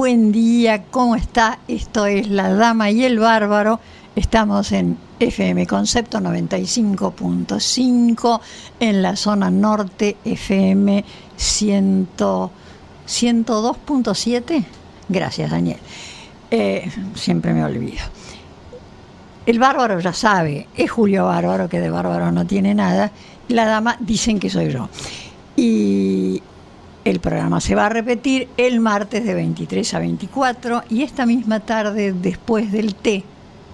buen día, ¿cómo está? Esto es La Dama y el Bárbaro. Estamos en FM Concepto 95.5, en la zona norte FM 102.7. Gracias, Daniel. Siempre me olvido. El Bárbaro ya sabe, es Julio Bárbaro, que de bárbaro no tiene nada. La Dama dicen que soy yo. Y el programa se va a repetir el martes de 23 a 24 y esta misma tarde, después del té,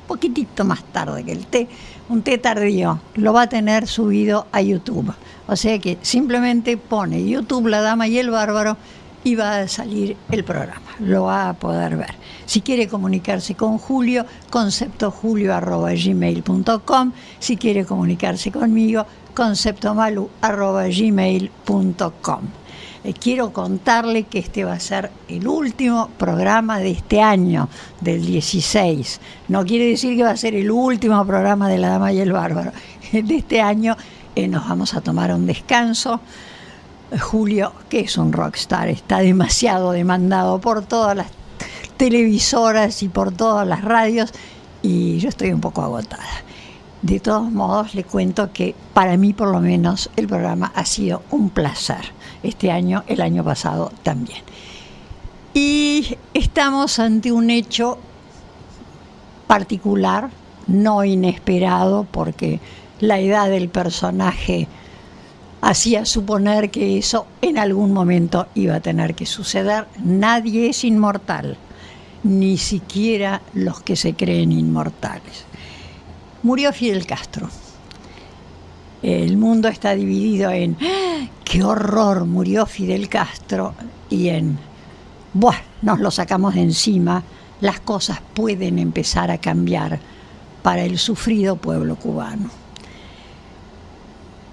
poquitito más tarde que el té, un té tardío, lo va a tener subido a YouTube. O sea que simplemente pone YouTube La Dama y el Bárbaro y va a salir el programa, lo va a poder ver. Si quiere comunicarse con Julio, conceptojulio@gmail.com. Si quiere comunicarse conmigo, conceptomalu@gmail.com. Quiero contarle que este va a ser el último programa de este año, del 16. No quiere decir que va a ser el último programa de La Dama y el Bárbaro. De este año nos vamos a tomar un descanso. Julio, que es un rockstar, está demasiado demandado por todas las televisoras y por todas las radios, y yo estoy un poco agotada. De todos modos, le cuento que para mí, por lo menos, el programa ha sido un placer. Este año, el año pasado también. Y estamos ante un hecho particular, no inesperado, porque la edad del personaje hacía suponer que eso en algún momento iba a tener que suceder. Nadie es inmortal, ni siquiera los que se creen inmortales. Murió Fidel Castro. El mundo está dividido en ¡qué horror! Murió Fidel Castro, y en ¡buah! Nos lo sacamos de encima. Las cosas pueden empezar a cambiar para el sufrido pueblo cubano.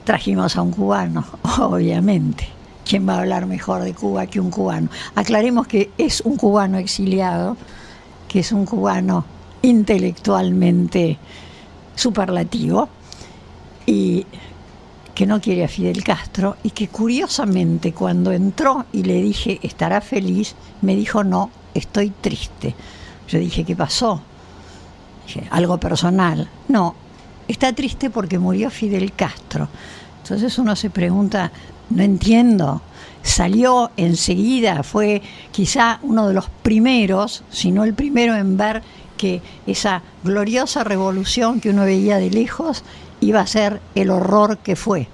Trajimos a un cubano, obviamente. ¿Quién va a hablar mejor de Cuba que un cubano? Aclaremos que es un cubano exiliado, que es un cubano intelectualmente superlativo y que no quiere a Fidel Castro, y que curiosamente cuando entró y le dije ¿estará feliz?, me dijo no, estoy triste. Yo dije ¿qué pasó? Dije, algo personal. No, está triste porque murió Fidel Castro. Entonces uno se pregunta, no entiendo. Salió enseguida, fue quizá uno de los primeros, si no el primero, en ver que esa gloriosa revolución que uno veía de lejos iba a ser el horror que fue.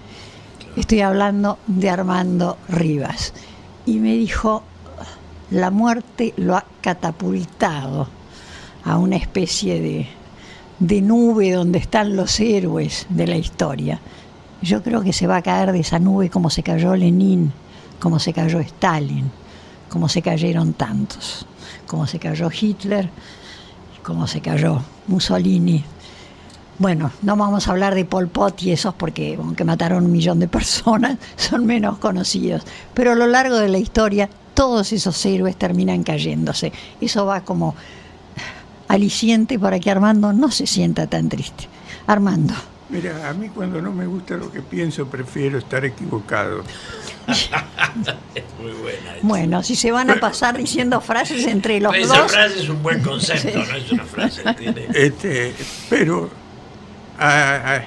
Estoy hablando de Armando Rivas. Y me dijo, la muerte lo ha catapultado a una especie de nube donde están los héroes de la historia. Yo creo que se va a caer de esa nube como se cayó Lenin, como se cayó Stalin, como se cayeron tantos, como se cayó Hitler, como se cayó Mussolini. Bueno, no vamos a hablar de Pol Pot y esos porque, aunque mataron 1 millón de personas, son menos conocidos. Pero a lo largo de la historia, todos esos héroes terminan cayéndose. Eso va como aliciente para que Armando no se sienta tan triste. Armando. Mira, a mí cuando no me gusta lo que pienso, prefiero estar equivocado. Es muy buena. Bueno, si se van a pasar diciendo frases entre los esa dos... frase es un buen concepto, sí. No es una frase. Pero a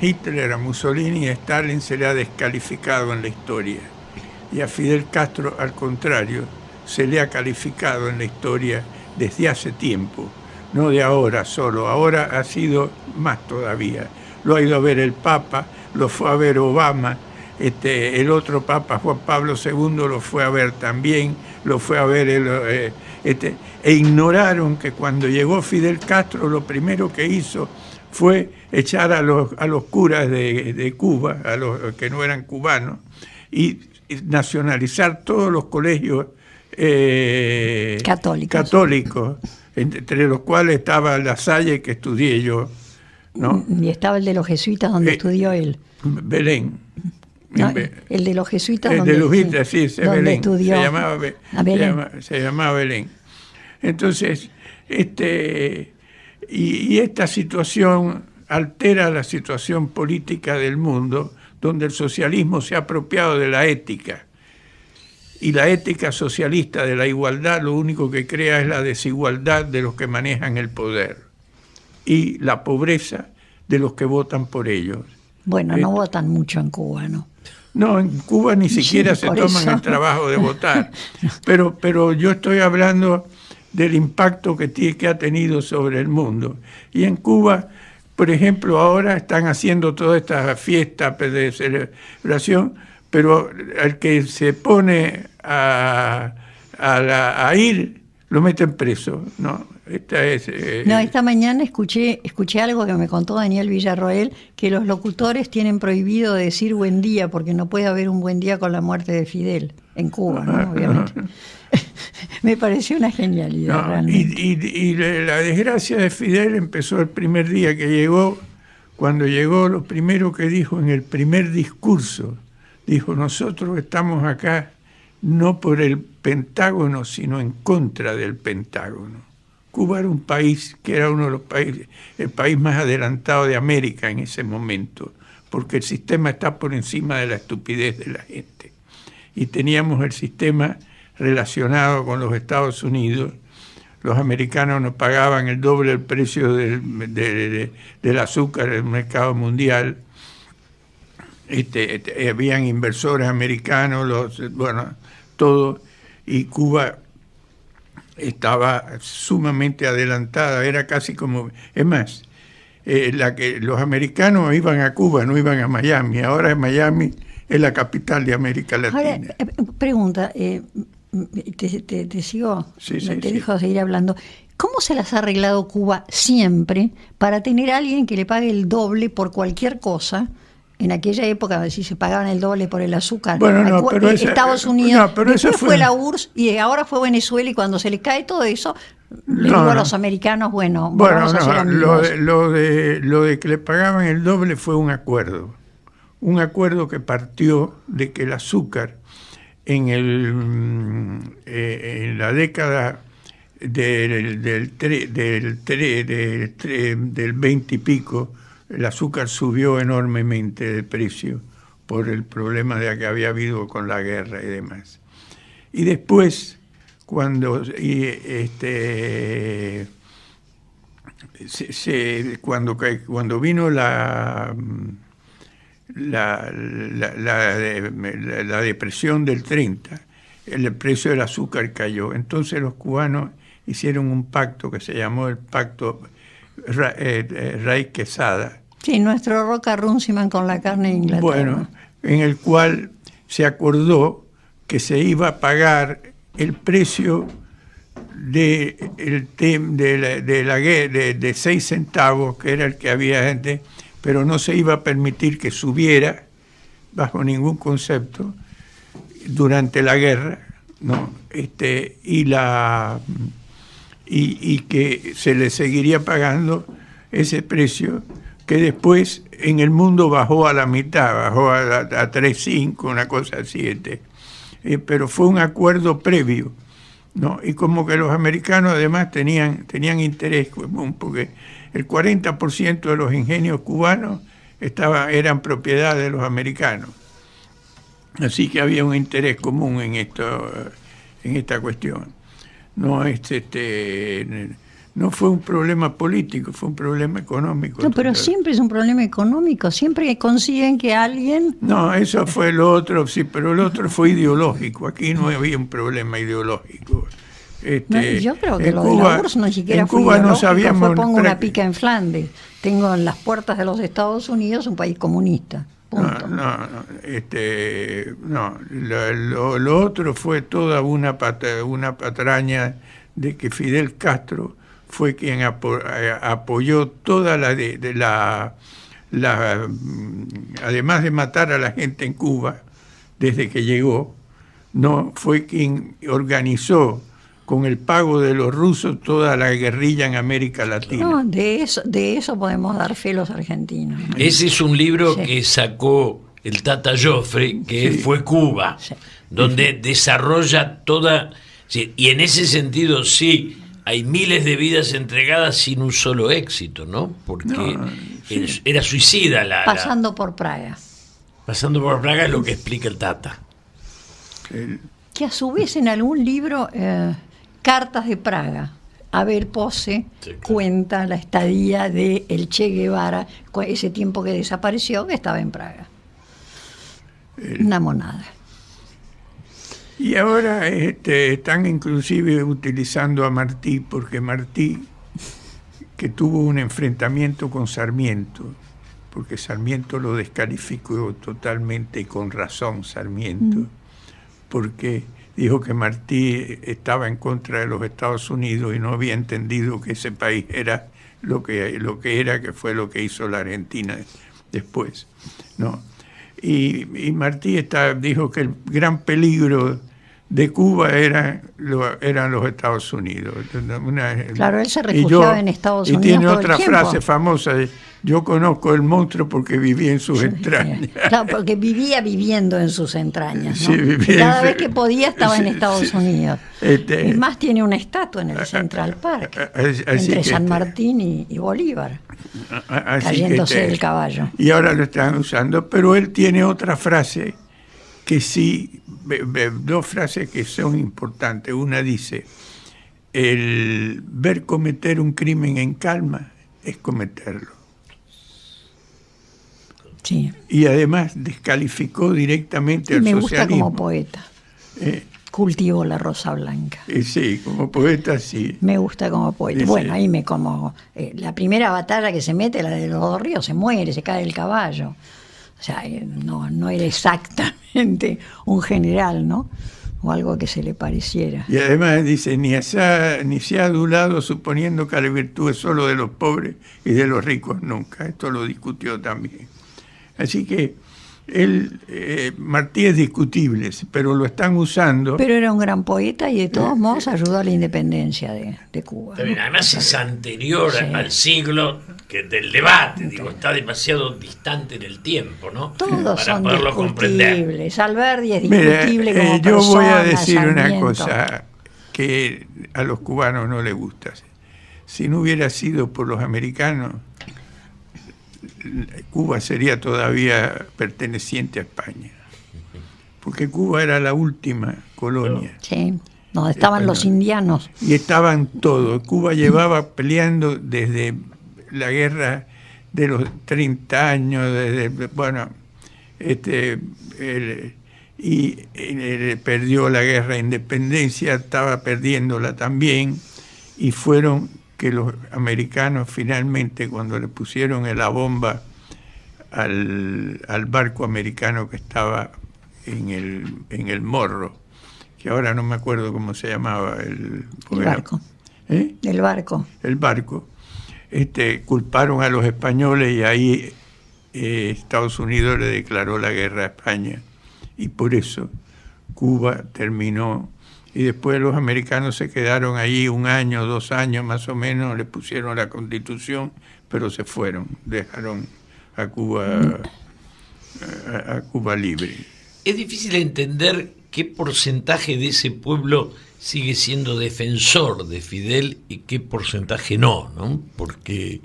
Hitler, a Mussolini y a Stalin se le ha descalificado en la historia. Y a Fidel Castro, al contrario, se le ha calificado en la historia desde hace tiempo. No de ahora solo, ahora ha sido más todavía. Lo ha ido a ver el Papa, lo fue a ver Obama, el otro Papa, Juan Pablo II, lo fue a ver también, lo fue a ver e ignoraron que cuando llegó Fidel Castro lo primero que hizo fue echar a los curas de Cuba, a los que no eran cubanos, y nacionalizar todos los colegios católicos, entre los cuales estaba La Salle, que estudié yo, ¿no? Y estaba el de los jesuitas, donde estudió él. Belén. No, el de los jesuitas, el de los jesuitas, sí, Belén. Estudió. Se llamaba Belén. Entonces, y esta situación altera la situación política del mundo, donde el socialismo se ha apropiado de la ética. Y la ética socialista de la igualdad lo único que crea es la desigualdad de los que manejan el poder y la pobreza de los que votan por ellos. Bueno, no votan mucho en Cuba, ¿no? No, en Cuba ni siquiera Sí, se por toman eso. el trabajo de votar. Pero yo estoy hablando del impacto que ha tenido sobre el mundo. Y en Cuba, por ejemplo, ahora están haciendo toda esta fiesta de celebración, pero al que se pone a ir, lo meten preso, ¿no? Esta mañana escuché algo que me contó Daniel Villarroel, que los locutores tienen prohibido decir buen día porque no puede haber un buen día con la muerte de Fidel, en Cuba, ¿no? Obviamente. Me pareció una genialidad, realmente. Y la desgracia de Fidel empezó el primer día que llegó. Cuando llegó, lo primero que dijo en el primer discurso, dijo: nosotros estamos acá no por el Pentágono, sino en contra del Pentágono. Cuba era un país que era uno de los países, el país más adelantado de América en ese momento, porque el sistema está por encima de la estupidez de la gente. Y teníamos el sistema relacionado con los Estados Unidos. Los americanos nos pagaban el doble el precio del azúcar en el mercado mundial. Habían inversores americanos, todo, y Cuba estaba sumamente adelantada, era casi como, es más, los americanos iban a Cuba, no iban a Miami. Ahora Miami es la capital de América Latina. Ahora, pregunta, te sigo, Sí, te dejo seguir hablando. ¿Cómo se las ha arreglado Cuba siempre para tener a alguien que le pague el doble por cualquier cosa? En aquella época, si se pagaban el doble por el azúcar, pero Estados Unidos, pero después eso fue la URSS y ahora fue Venezuela, y cuando se le cae todo eso, le digo a los americanos, vamos a ser amigos. Lo de que le pagaban el doble fue un acuerdo que partió de que el azúcar en la década del 20 y pico, el azúcar subió enormemente de precio por el problema de que había habido con la guerra y demás. Y después, cuando vino la depresión del 30, el precio del azúcar cayó. Entonces los cubanos hicieron un pacto que se llamó el Pacto Rey-Quesada. Sí, nuestro Roca Runciman con la carne de Inglaterra. Bueno, en el cual se acordó que se iba a pagar el precio de 6 centavos, que era el que había gente, pero no se iba a permitir que subiera bajo ningún concepto durante la guerra, ¿no? Y que se le seguiría pagando ese precio, que después en el mundo bajó a la mitad, bajó a 3.5, una cosa así. Pero fue un acuerdo previo, ¿no? Y como que los americanos además tenían interés común, porque el 40% de los ingenios cubanos eran propiedad de los americanos. Así que había un interés común en esta cuestión. No fue un problema político, fue un problema económico. No, pero siempre es un problema económico, siempre consiguen que alguien... No, eso fue lo otro, sí, pero el otro fue ideológico. Aquí no había un problema ideológico. Yo creo que lo de la URSS no siquiera fue ideológico, no sabíamos, pongo una pica en Flandes. Tengo en las puertas de los Estados Unidos un país comunista. Punto. Lo otro fue toda una patraña de que Fidel Castro fue quien apoyó toda además de matar a la gente en Cuba desde que llegó, no fue quien organizó con el pago de los rusos toda la guerrilla en América Latina. No, de eso podemos dar fe los argentinos. Ese es un libro que sacó el Tata Joffre, que fue Cuba, donde desarrolla toda... Sí, y en ese sentido sí, hay miles de vidas entregadas sin un solo éxito, ¿no? Porque era suicida Pasando por Praga. Pasando por Praga es lo que explica el Tata. que a su vez en algún libro, Cartas de Praga, Abel Pose, sí, claro, cuenta la estadía de el Che Guevara, ese tiempo que desapareció, que estaba en Praga. Una monada. Y ahora están inclusive utilizando a Martí, porque Martí, que tuvo un enfrentamiento con Sarmiento, porque Sarmiento lo descalificó totalmente, y con razón Sarmiento, porque dijo que Martí estaba en contra de los Estados Unidos y no había entendido que ese país era lo que era, que fue lo que hizo la Argentina después, ¿no? Y Martí dijo que el gran peligro de Cuba eran los Estados Unidos. Claro, él se refugiaba en Estados Unidos. Y tiene otra frase famosa: yo conozco el monstruo porque viví en sus entrañas. Claro, porque vivía viviendo en sus entrañas, ¿no? Sí, cada vez que podía estaba en Estados Unidos. Y más, tiene una estatua en el Central Park, entre San Martín y Bolívar, cayéndose del caballo. Y ahora lo están usando, pero él tiene otra frase que sí, dos frases que son importantes. Una dice: el ver cometer un crimen en calma es cometerlo. Sí. Y además descalificó directamente al socialismo. Me gusta como poeta. Cultivo la rosa blanca. Sí, como poeta sí. Me gusta como poeta. Bueno, ahí la primera batalla que se mete, la de los dos ríos, se muere, se cae del caballo. O sea, no era exactamente un general, ¿no? O algo que se le pareciera. Y además dice: ni se ha adulado suponiendo que la virtud es solo de los pobres y de los ricos nunca. Esto lo discutió también. Así que Martí es discutible, pero lo están usando. Pero era un gran poeta y de todos modos ayudó a la independencia de Cuba. ¿No? Además es anterior al siglo del debate, está demasiado distante en el tiempo, ¿no? Todos son discutibles. Alberdi es discutible. Mira, como yo voy a decir Sarmiento. una cosa que a los cubanos no les gusta. Si no hubiera sido por los americanos, Cuba sería todavía perteneciente a España, porque Cuba era la última colonia. Sí, donde estaban los indianos. Y estaban todos. Cuba llevaba peleando desde la guerra de los 30 años, perdió la guerra de independencia, estaba perdiéndola también, y fueron que los americanos finalmente, cuando le pusieron la bomba al barco americano que estaba en el Morro, que ahora no me acuerdo cómo se llamaba el barco. El barco. El barco. Culparon a los españoles y ahí Estados Unidos le declaró la guerra a España, y por eso Cuba terminó. Y después los americanos se quedaron allí 1 año, 2 años más o menos, le pusieron la Constitución, pero se fueron, dejaron a Cuba libre. Es difícil entender qué porcentaje de ese pueblo sigue siendo defensor de Fidel y qué porcentaje no, Porque...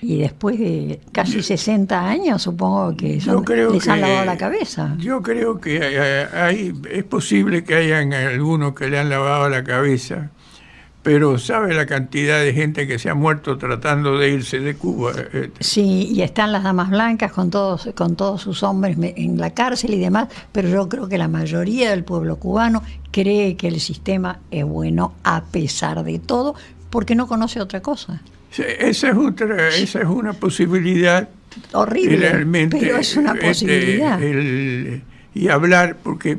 Y después de casi 60 años, supongo que les han lavado la cabeza. Yo creo que es posible que hayan algunos que le han lavado la cabeza, pero ¿sabe la cantidad de gente que se ha muerto tratando de irse de Cuba? Sí, y están las damas blancas con todos sus hombres en la cárcel y demás, pero yo creo que la mayoría del pueblo cubano cree que el sistema es bueno a pesar de todo, porque no conoce otra cosa. Esa es una posibilidad. Horrible, realmente, pero es una posibilidad. Y hablar, porque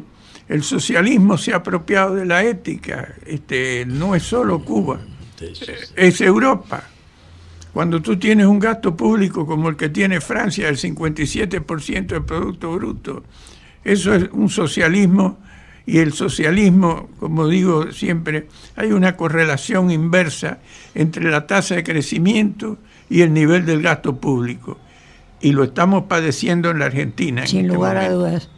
el socialismo se ha apropiado de la ética. No es solo Cuba, es Europa. Cuando tú tienes un gasto público como el que tiene Francia, el 57% del Producto Bruto, eso es un socialismo. Y el socialismo, como digo siempre, hay una correlación inversa entre la tasa de crecimiento y el nivel del gasto público. Y lo estamos padeciendo en la Argentina. Sin lugar a dudas.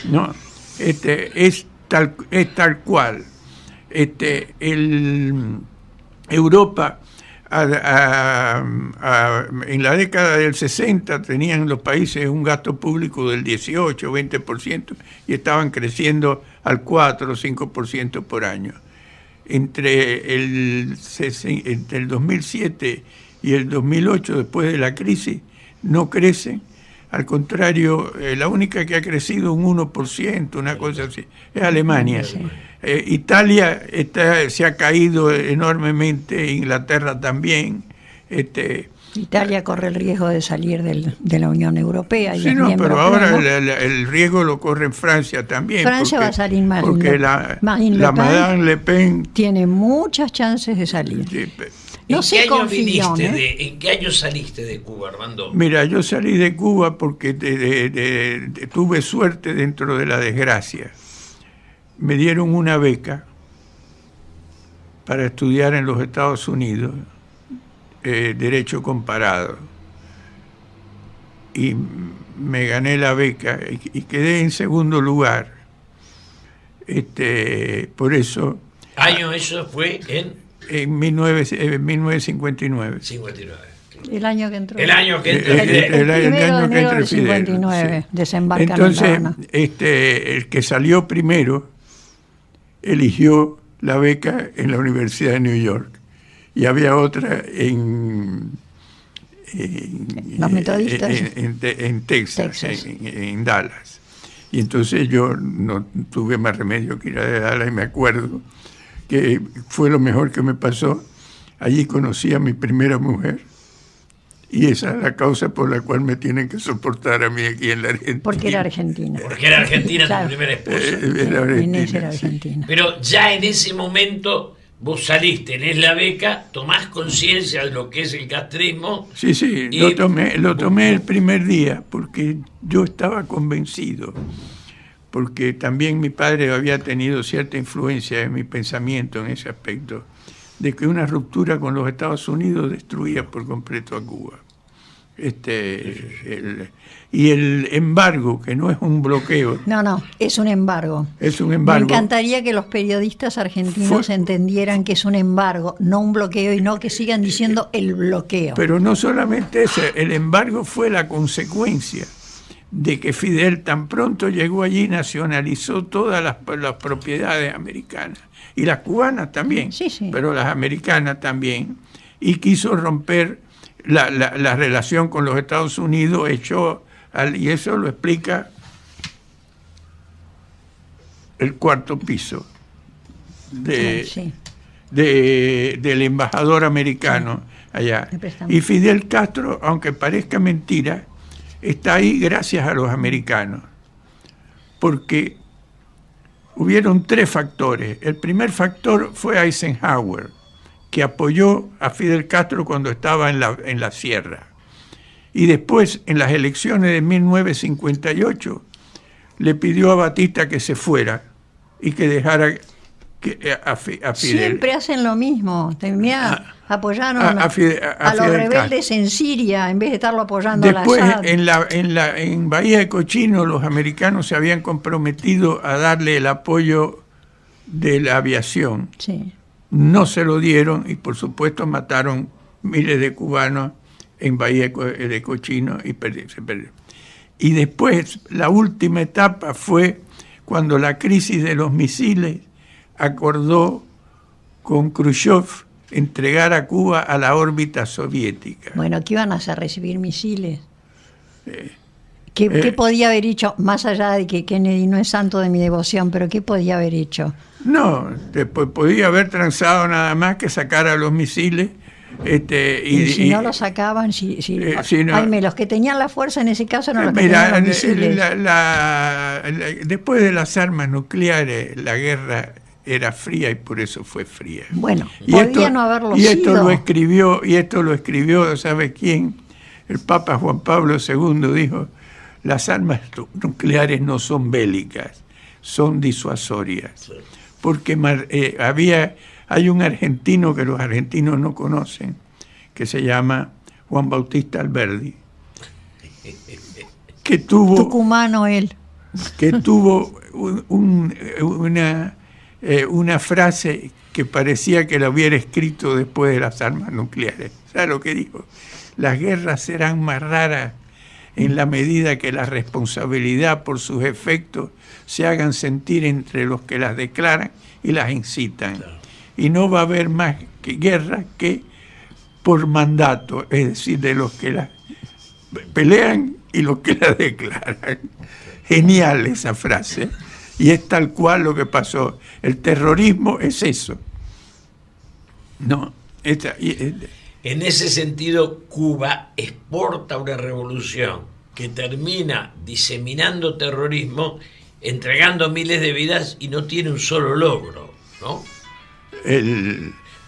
No, es tal cual. Europa en la década del 60 tenían los países un gasto público del 18 o 20% y estaban creciendo al 4 o 5% por año. Entre el 2007 y el 2008, después de la crisis, no crecen. Al contrario, la única que ha crecido un 1%, una cosa así, es Alemania. Sí. Italia se ha caído enormemente, Inglaterra también. Italia corre el riesgo de salir de la Unión Europea. Y sí, es no, miembro pero ahora pleno. el riesgo lo corre en Francia también. Francia va a salir más. Porque Madame Le Pen tiene muchas chances de salir. Sí, No sé con Fillon, ¿En qué año saliste de Cuba, Armando? Mira, yo salí de Cuba porque tuve suerte dentro de la desgracia. Me dieron una beca para estudiar en los Estados Unidos, Derecho Comparado. Y me gané la beca y quedé en segundo lugar. Por eso... ¿Año eso fue En 1959. 59. El año que entró. El año que entró. El año que entró Fidel. 59, Sí. desembarcan Entonces, en La Habana. el que salió primero eligió la beca en la Universidad de New York y había otra Los metodistas. en Texas. En Dallas. Y entonces yo no tuve más remedio que ir a Dallas y me acuerdo que fue lo mejor que me pasó. Allí conocí a mi primera mujer y esa es la causa por la cual me tienen que soportar a mí aquí en la Argentina. Porque era argentina. Porque era argentina Claro. tu primera esposa. Inés era argentina. Pero ya en ese momento vos salís, tenés la beca, tomás conciencia de lo que es el castrismo. Sí, sí, y- lo tomé el primer día porque yo estaba convencido, porque también mi padre había tenido cierta influencia en mi pensamiento en ese aspecto, de que una ruptura con los Estados Unidos destruía por completo a Cuba. Y el embargo, que no es un bloqueo, No, es un embargo. es un embargo. Me encantaría que los periodistas argentinos entendieran que es un embargo, no un bloqueo, y no que sigan diciendo el bloqueo. Pero no solamente eso, el embargo fue la consecuencia de que Fidel tan pronto llegó allí nacionalizó todas las propiedades americanas, y las cubanas también, Sí. pero las americanas también, y quiso romper la relación con los Estados Unidos, y eso lo explica el cuarto piso Sí. del embajador americano allá. Me prestan. Y Fidel Castro, aunque parezca mentira, está ahí gracias a los americanos, porque hubieron 3 factores. El primer factor fue Eisenhower, que apoyó a Fidel Castro cuando estaba en la sierra. Y después, en las elecciones de 1958, le pidió a Batista que se fuera y que dejara a Fidel. Siempre hacen lo mismo. Apoyaron a los Fidel rebeldes en Siria en vez de estarlo apoyando Después, al Assad. en Bahía de Cochino, los americanos se habían comprometido a darle el apoyo de la aviación. Sí. No se lo dieron y, por supuesto, mataron miles de cubanos en Bahía de Cochino y se perdió. Y después, la última etapa fue cuando la crisis de los misiles acordó con Khrushchev entregar a Cuba a la órbita soviética. Bueno, ¿qué iban a hacer? ¿Recibir misiles? ¿Qué podía haber hecho, más allá de que Kennedy no es santo de mi devoción, pero qué podía haber hecho? No, podía haber transado nada más que sacar a los misiles. Y si no los sacaban, no. Los que tenían la fuerza en ese caso eran los que tenían los misiles. Después de las armas nucleares, la guerra era fría y por eso fue fría. Bueno, no haberlo sido. Esto lo escribió, ¿sabe quién? El Papa Juan Pablo II dijo: las armas nucleares no son bélicas, son disuasorias. Porque hay un argentino que los argentinos no conocen, que se llama Juan Bautista Alberdi, que tuvo... Tucumano él. Que tuvo una frase que parecía que la hubiera escrito después de las armas nucleares. ¿Sabes lo que dijo? Las guerras serán más raras en la medida que la responsabilidad por sus efectos se hagan sentir entre los que las declaran y las incitan. Claro. Y no va a haber más guerras que por mandato, es decir, de los que las pelean y los que las declaran. Genial esa frase. Y es tal cual lo que pasó. El terrorismo es eso. No, en ese sentido, Cuba exporta una revolución que termina diseminando terrorismo, entregando miles de vidas y no tiene un solo logro, ¿no?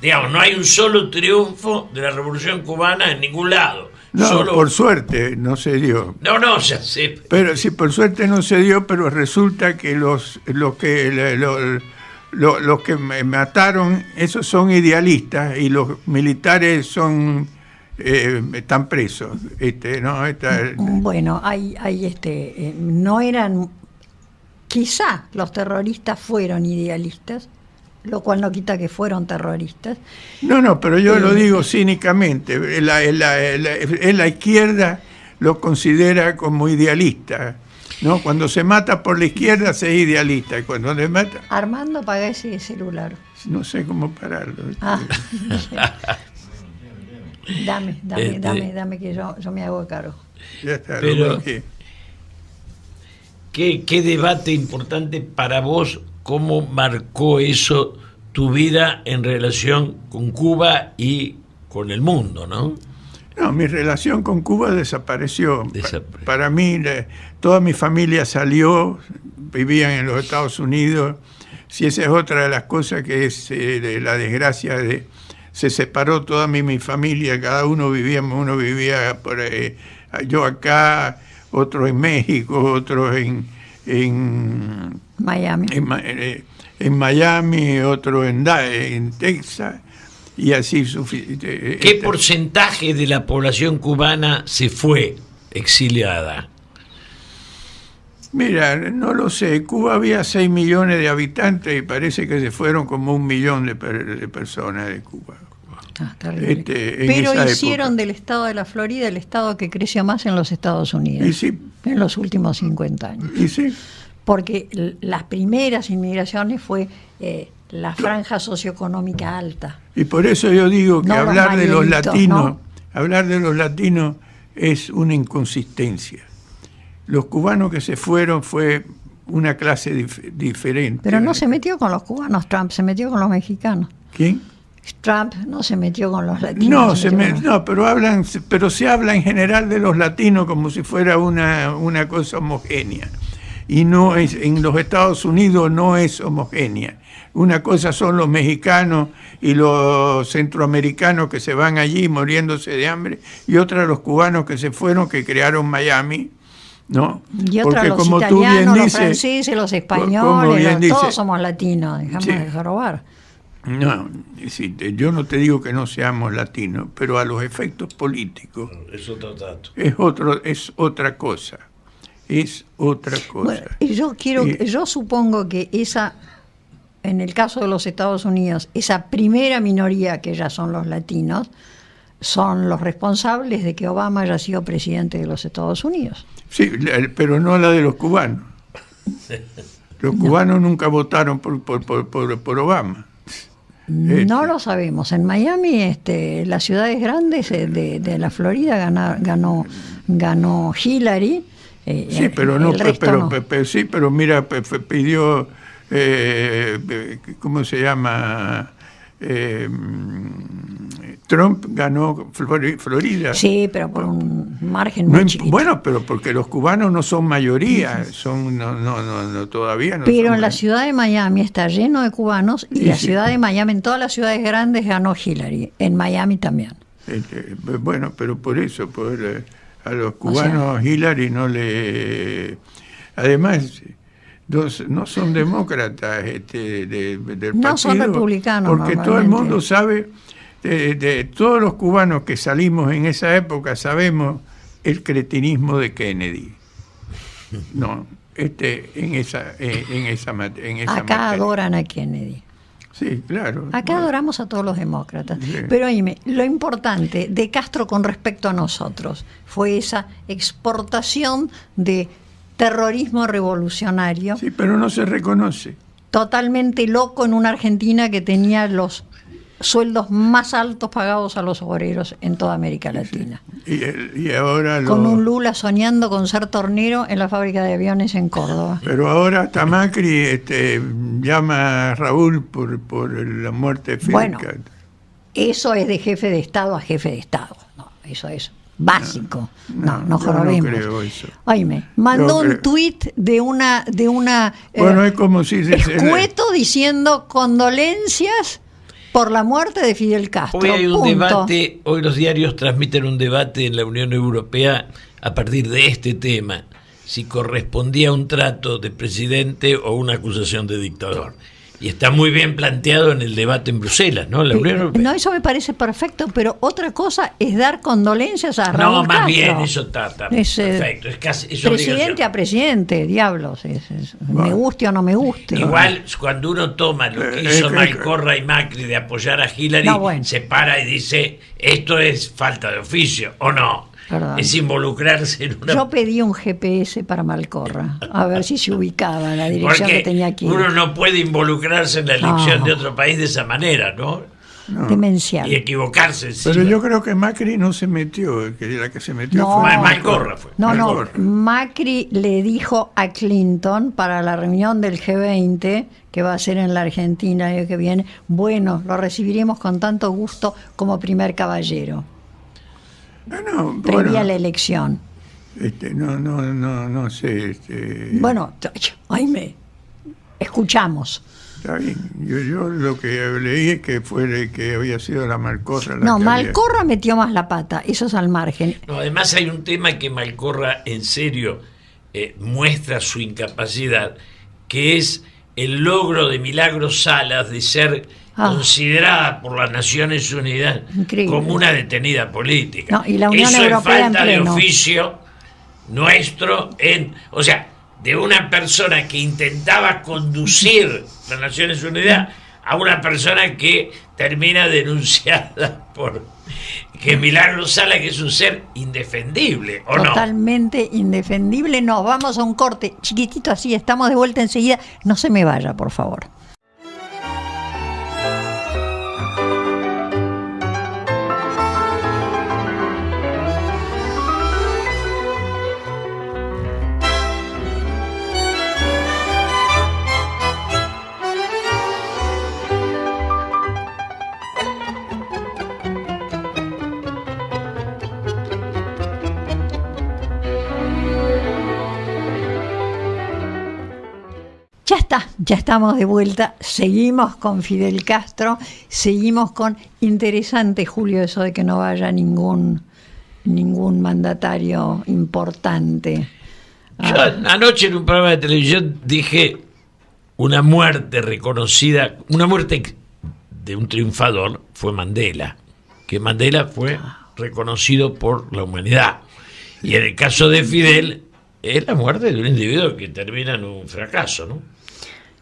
Digamos, no hay un solo triunfo de la revolución cubana en ningún lado. No, solo... por suerte no se dio. No, ya sé. Pero sí, por suerte no se dio, pero resulta que los que me mataron, esos son idealistas y los militares están presos. ¿No? Bueno, no eran, quizá los terroristas fueron idealistas, lo cual no quita que fueron terroristas. No, pero yo lo digo cínicamente. La izquierda lo considera como idealista. ¿No? Cuando se mata por la izquierda se es idealista. Y cuando le mata... Armando, apaga ese celular. No sé cómo pararlo. No sé. Dame que yo me hago cargo. Ya está. Pero, ¿qué debate importante para vos? ¿Cómo marcó eso tu vida en relación con Cuba y con el mundo, no? No, mi relación con Cuba desapareció. Para mí, toda mi familia salió, vivían en los Estados Unidos. Si esa es otra de las cosas que es la desgracia se separó toda mi familia, cada uno vivía por yo acá, otro en México, otro en Miami. En Miami, otro en Texas. Y así ¿Qué porcentaje de la población cubana se fue exiliada? Mira, no lo sé. Cuba había 6 millones de habitantes y parece que se fueron como 1 millón de personas de Cuba. Pero hicieron del estado de la Florida el estado que creció más en los Estados Unidos. Y sí. En los últimos 50 años. Y sí. Porque las primeras inmigraciones fue la franja socioeconómica alta. Y por eso yo digo que hablar de los latinos es una inconsistencia. Los cubanos que se fueron fue una clase diferente. Pero no se metió con los cubanos Trump, se metió con los mexicanos. ¿Quién? Trump no se metió con los latinos. Pero se habla en general de los latinos como si fuera una cosa homogénea. Y no es, en los Estados Unidos no es homogénea. Una cosa son los mexicanos y los centroamericanos que se van allí muriéndose de hambre, y otra los cubanos que se fueron, que crearon Miami, ¿no? Y otra los como italianos, los franceses, los españoles, todos somos latinos, dejamos de robar. No, yo no te digo que no seamos latinos, pero a los efectos políticos es otro dato. Es otra cosa. Es otra cosa. Bueno, yo supongo que en el caso de los Estados Unidos, esa primera minoría que ya son los latinos, son los responsables de que Obama haya sido presidente de los Estados Unidos. Sí, pero no la de los cubanos. Los cubanos nunca votaron por Obama. No lo sabemos. En Miami, las ciudades grandes de la Florida ganó Hillary. Sí, pero no, pero mira, pidió, ¿cómo se llama? Trump ganó Florida. Sí, pero por un margen muy chiquito. Bueno, pero porque los cubanos no son mayoría, todavía no. Pero en la ciudad de Miami está lleno de cubanos y la ciudad de Miami, en todas las ciudades grandes ganó Hillary, en Miami también. Bueno, pero por eso, a los cubanos Hillary no le... Además, no son demócratas del partido. No son republicanos. Porque todo el mundo sabe, de todos los cubanos que salimos en esa época, sabemos el cretinismo de Kennedy. No, en esa acá materia. adoran a Kennedy. Sí, claro. Acá adoramos a todos los demócratas. Sí. Pero oíme, lo importante de Castro con respecto a nosotros fue esa exportación de terrorismo revolucionario, Sí, pero no se reconoce. totalmente loco en una Argentina que tenía los sueldos más altos pagados a los obreros en toda América Latina. Y ahora Con un Lula soñando con ser tornero en la fábrica de aviones en Córdoba. Pero ahora hasta Macri llama a Raúl por la muerte de Fidel Bueno, Castro. eso es de jefe de Estado a jefe de Estado. No, eso es básico. No yo jorobemos. no creo eso. Oíme, mandó Yo un creo- tuit de una Bueno, es como si escueto diciendo condolencias por la muerte de Fidel Castro. Hoy hay un punto. debate, hoy los diarios transmiten un debate en la Unión Europea a partir de este tema, si correspondía un trato de presidente o una acusación de dictador. Y está muy bien planteado en el debate en Bruselas, ¿no? La Unión Europea. No, eso me parece perfecto, pero otra cosa es dar condolencias a Raúl No, más Castro. bien, eso está Es, perfecto. Es casi es presidente obligación. a presidente, diablos. Me guste o no me guste. Igual, cuando uno toma lo que hizo Malcorra y Macri de apoyar a Hillary, No, bueno. se para y dice, esto es falta de oficio, ¿o no? Perdón. Es involucrarse en una... Yo pedí un GPS para Malcorra, a ver si se ubicaba en la dirección Porque que tenía aquí. uno no puede involucrarse en la elección No. de otro país de esa manera, ¿no? Demencial. Y equivocarse. Pero encima. yo creo que Macri no se metió, que la que se metió No. fue Malcorra fue. No, Malcorra. Macri le dijo a Clinton para la reunión del G20, que va a ser en la Argentina el año que viene, bueno, lo recibiremos con tanto gusto como primer caballero, No, previa bueno, a la elección. no sé. Bueno, oíme, escuchamos. Está bien. Yo lo que leí es que fue que había sido la Malcorra. No, Malcorra metió más la pata, eso es al margen. No, además hay un tema que Malcorra en serio muestra su incapacidad, que es el logro de Milagros Salas de ser considerada por las Naciones Unidas Increíble. como una detenida política. No, y la Unión Eso Europea es falta en de pleno. oficio nuestro o sea, de una persona que intentaba conducir las Naciones Unidas a una persona que termina denunciada por que Milagros Sala, que es un ser indefendible, ¿o no? Totalmente indefendible. Nos vamos a un corte chiquitito así, estamos de vuelta enseguida. No se me vaya, por favor. Ya está, ya estamos de vuelta, seguimos con Fidel Castro, seguimos con interesante, Julio, eso de que no vaya ningún mandatario importante. Yo anoche en un programa de televisión dije una muerte reconocida, una muerte de un triunfador fue Mandela, que Mandela fue reconocido por la humanidad. Y en el caso de Fidel, es la muerte de un individuo que termina en un fracaso, ¿no?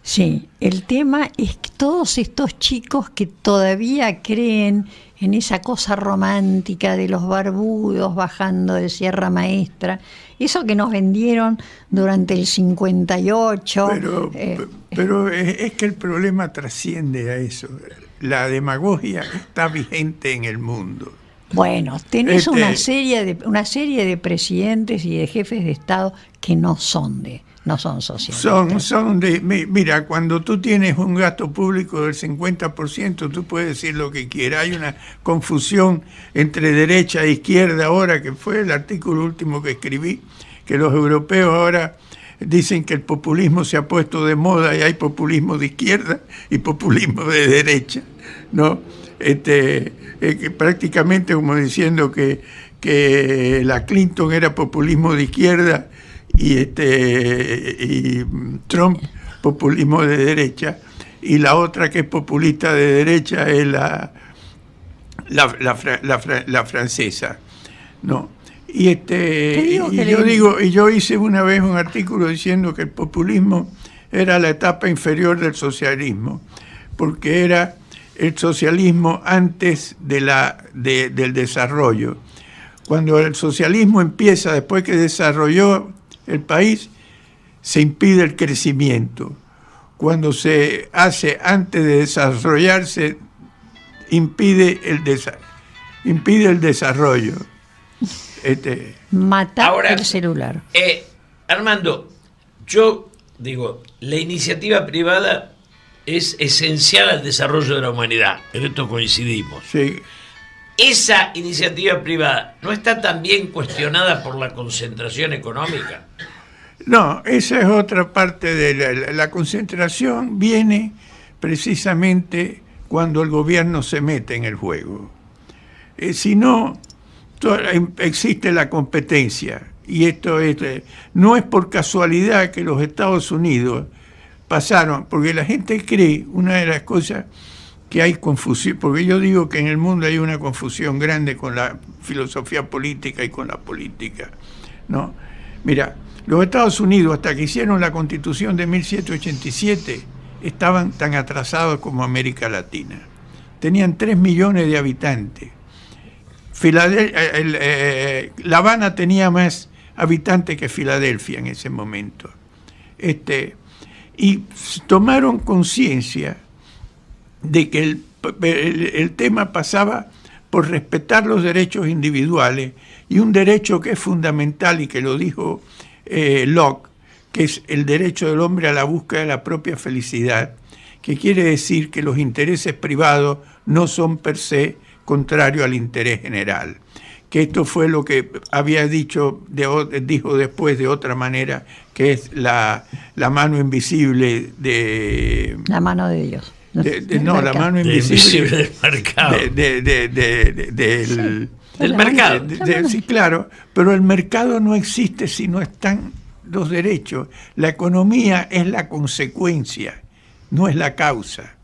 Sí, el tema es que todos estos chicos que todavía creen en esa cosa romántica de los barbudos bajando de Sierra Maestra, eso que nos vendieron durante el 58. Pero es que el problema trasciende a eso. La demagogia está vigente en el mundo. Bueno, tenés una serie de presidentes y de jefes de Estado que no son socialistas. Mira, cuando tú tienes un gasto público del 50%, tú puedes decir lo que quieras. Hay una confusión entre derecha e izquierda ahora, que fue el artículo último que escribí, que los europeos ahora dicen que el populismo se ha puesto de moda y hay populismo de izquierda y populismo de derecha, ¿no? Prácticamente como diciendo que la Clinton era populismo de izquierda y Trump populismo de derecha, y la otra que es populista de derecha es la francesa, ¿no? Y yo hice una vez un artículo diciendo que el populismo era la etapa inferior del socialismo, porque era el socialismo antes del desarrollo. Cuando el socialismo empieza, después que desarrolló el país, se impide el crecimiento. Cuando se hace antes de desarrollarse, impide el desarrollo. Matar ahora, el celular. Armando, yo digo, la iniciativa privada es esencial al desarrollo de la humanidad. En esto coincidimos. Sí. ¿Esa iniciativa privada no está también cuestionada por la concentración económica? No, esa es otra parte de la concentración. Viene precisamente cuando el gobierno se mete en el juego. Si no, existe la competencia. Y esto no es por casualidad que los Estados Unidos pasaron, porque la gente cree, una de las cosas que hay confusión, porque yo digo que en el mundo hay una confusión grande con la filosofía política y con la política, ¿no? Mira, los Estados Unidos, hasta que hicieron la Constitución de 1787, estaban tan atrasados como América Latina. Tenían 3 millones de habitantes. La Habana tenía más habitantes que Filadelfia en ese momento. Y tomaron conciencia de que el tema pasaba por respetar los derechos individuales, y un derecho que es fundamental y que lo dijo Locke, que es el derecho del hombre a la búsqueda de la propia felicidad, que quiere decir que los intereses privados no son per se contrarios al interés general. Que esto fue lo que había dijo después de otra manera, que es la mano invisible de... La mano de Dios. La mano invisible del mercado. Del mercado. Sí, claro, pero el mercado no existe si no están los derechos. La economía es la consecuencia, no es la causa.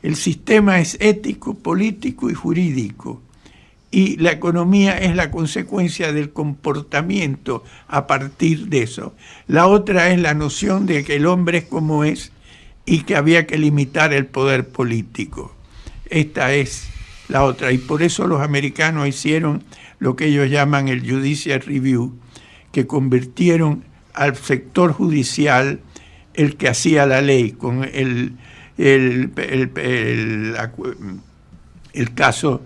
El sistema es ético, político y jurídico, y la economía es la consecuencia del comportamiento a partir de eso. La otra es la noción de que el hombre es como es y que había que limitar el poder político. Esta es la otra, y por eso los americanos hicieron lo que ellos llaman el Judicial Review, que convirtieron al sector judicial el que hacía la ley, con el caso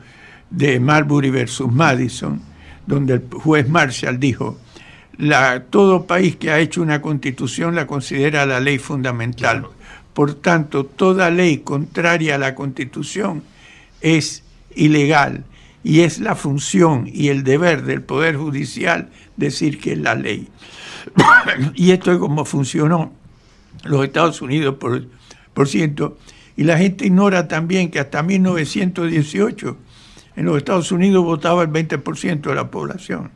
de Marbury versus Madison, donde el juez Marshall dijo: todo país que ha hecho una constitución la considera la ley fundamental. Claro. Por tanto, toda ley contraria a la constitución es ilegal, y es la función y el deber del Poder Judicial decir que es la ley. Y esto es como funcionó los Estados Unidos por ciento, y la gente ignora también que hasta 1918 en los Estados Unidos votaba el 20% de la población.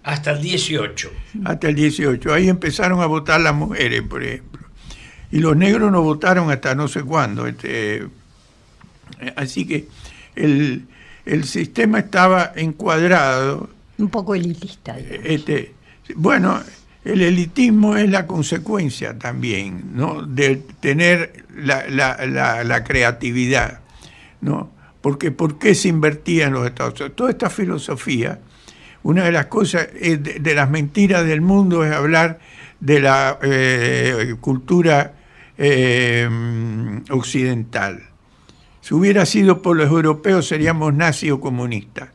Hasta el 18. Hasta el 18. Ahí empezaron a votar las mujeres, por ejemplo. Y los negros no votaron hasta no sé cuándo. Así que el sistema estaba encuadrado. Un poco elitista. Bueno, el elitismo es la consecuencia también, ¿no?, de tener la creatividad, ¿no? Porque ¿por qué se invertía en los Estados Unidos? Toda esta filosofía, una de las cosas de las mentiras del mundo es hablar de la cultura occidental. Si hubiera sido por los europeos seríamos nazis o comunistas,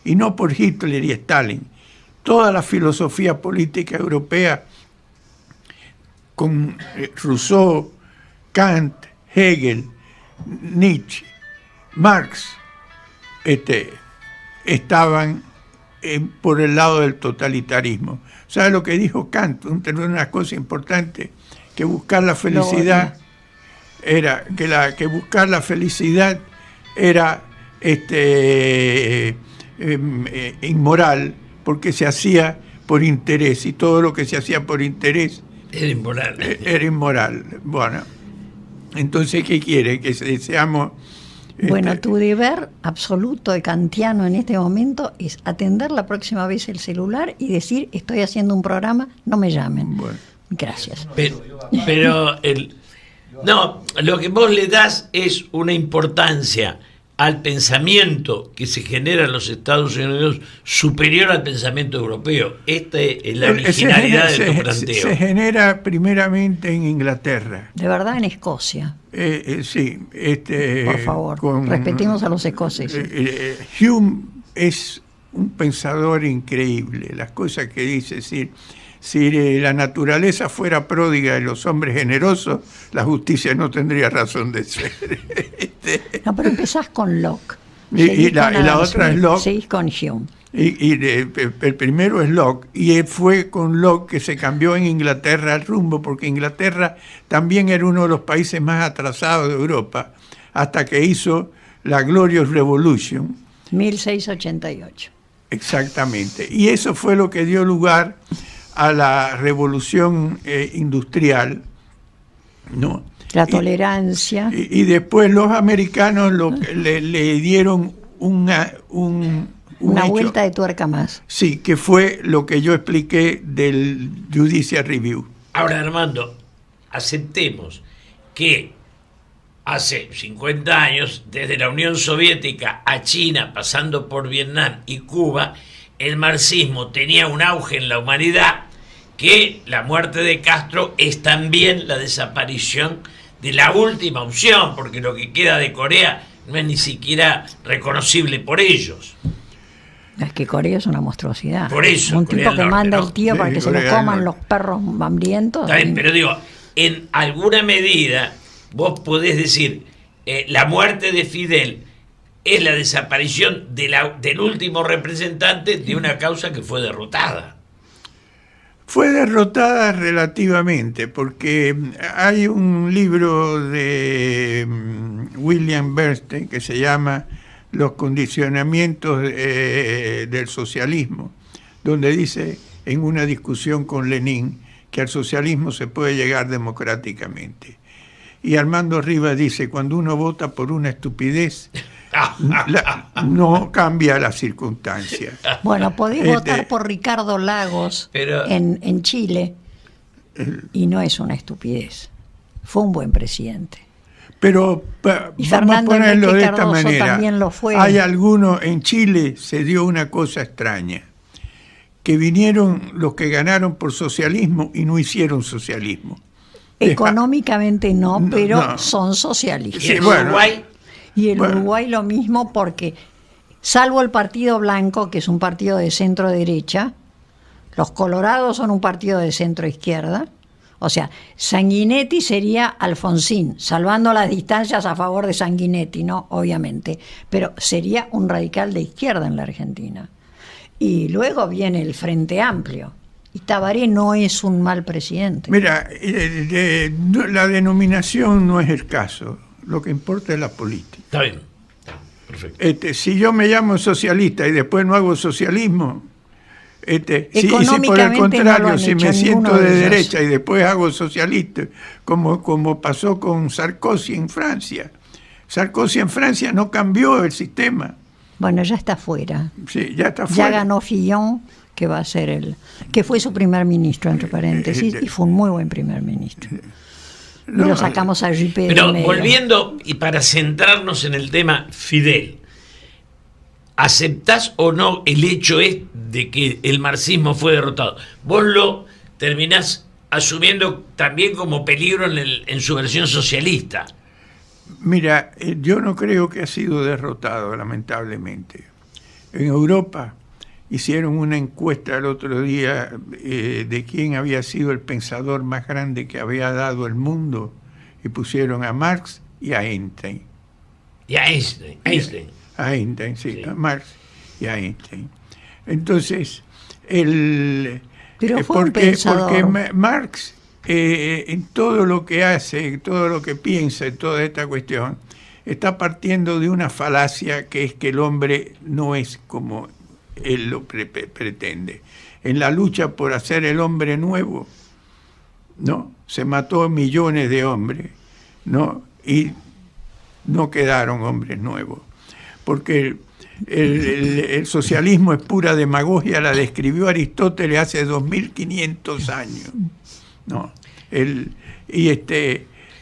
y no por Hitler y Stalin. Toda la filosofía política europea, con Rousseau, Kant, Hegel, Nietzsche, Marx, estaban por el lado del totalitarismo. ¿Sabe lo que dijo Kant? Una cosa importante, que buscar la felicidad era que buscar la felicidad era inmoral, porque se hacía por interés, y todo lo que se hacía por interés era inmoral. Era inmoral. Bueno, entonces, ¿qué quiere? Que seamos... Bueno, tu deber absoluto de kantiano en este momento es atender la próxima vez el celular y decir: estoy haciendo un programa, no me llamen. Bueno. Gracias. Pero No, lo que vos le das es una importancia al pensamiento que se genera en los Estados Unidos superior al pensamiento europeo. Esta es la originalidad de tu planteo. Se genera primeramente en Inglaterra. De verdad, en Escocia. Sí. Por favor, respetemos a los escoceses. Hume es un pensador increíble. Las cosas que dice, si la naturaleza fuera pródiga y los hombres generosos, la justicia no tendría razón de ser. No, pero empezás con Locke. Y la otra es Locke. Seguís con Hume. El primero es Locke, y fue con Locke que se cambió en Inglaterra el rumbo, porque Inglaterra también era uno de los países más atrasados de Europa, hasta que hizo la Glorious Revolution. 1688. Exactamente. Y eso fue lo que dio lugar a la revolución industrial, ¿no? La tolerancia. Y después los americanos le dieron una vuelta de tuerca más. Sí, que fue lo que yo expliqué del Judicial Review. Ahora, Armando, aceptemos que hace 50 años, desde la Unión Soviética a China, pasando por Vietnam y Cuba, el marxismo tenía un auge en la humanidad, que la muerte de Castro es también la desaparición de la última opción, porque lo que queda de Corea no es ni siquiera reconocible por ellos. Es que Corea es una monstruosidad. Por eso. Un tipo que manda el tío para que se lo coman los perros hambrientos. Está bien, pero digo, en alguna medida vos podés decir, la muerte de Fidel es la desaparición del último representante de una causa que fue derrotada. Fue derrotada relativamente, porque hay un libro de William Bernstein que se llama Los condicionamientos del socialismo, donde dice, en una discusión con Lenin, que al socialismo se puede llegar democráticamente. Y Armando Rivas dice, cuando uno vota por una estupidez, no cambia la circunstancia. Bueno, podés votar por Ricardo Lagos en Chile, y no es una estupidez. Fue un buen presidente. Pero vamos a ponerlo de esta manera. También lo fue. Hay algunos, en Chile se dio una cosa extraña, que vinieron los que ganaron por socialismo y no hicieron socialismo. Económicamente no, pero son socialistas. ¿Y en Uruguay? Y en Uruguay lo mismo, porque salvo el Partido Blanco, que es un partido de centro-derecha, los Colorados son un partido de centro-izquierda. O sea, Sanguinetti sería Alfonsín, salvando las distancias a favor de Sanguinetti, ¿no? Obviamente. Pero sería un radical de izquierda en la Argentina. Y luego viene el Frente Amplio. Y Tabaré no es un mal presidente. Mira, la denominación no es el caso. Lo que importa es la política. Está bien. Perfecto. Si yo me llamo socialista y después no hago socialismo, si por el contrario, no si me siento de derecha y después hago socialista, como pasó con Sarkozy en Francia. Sarkozy en Francia no cambió el sistema. Bueno, ya está fuera. Sí, ya está fuera. Ya ganó Fillon, que va a ser que fue su primer ministro, entre paréntesis, y fue un muy buen primer ministro. Y lo sacamos a Juppé. Pero volviendo, y para centrarnos en el tema Fidel, ¿aceptás o no el hecho de que el marxismo fue derrotado? Vos lo terminás asumiendo también como peligro en su versión socialista. Mira, yo no creo que ha sido derrotado, lamentablemente. En Europa hicieron una encuesta el otro día de quién había sido el pensador más grande que había dado el mundo, y pusieron a Marx y a Einstein. Y a Einstein. A Einstein, sí, a Marx y a Einstein. Entonces, porque Marx, en todo lo que hace, en todo lo que piensa, en toda esta cuestión, está partiendo de una falacia, que es que el hombre no es como él lo pretende. En la lucha por hacer el hombre nuevo, ¿no? Se mató millones de hombres, ¿no? Y no quedaron hombres nuevos. Porque el socialismo es pura demagogia, la describió Aristóteles hace 2500 años, ¿no?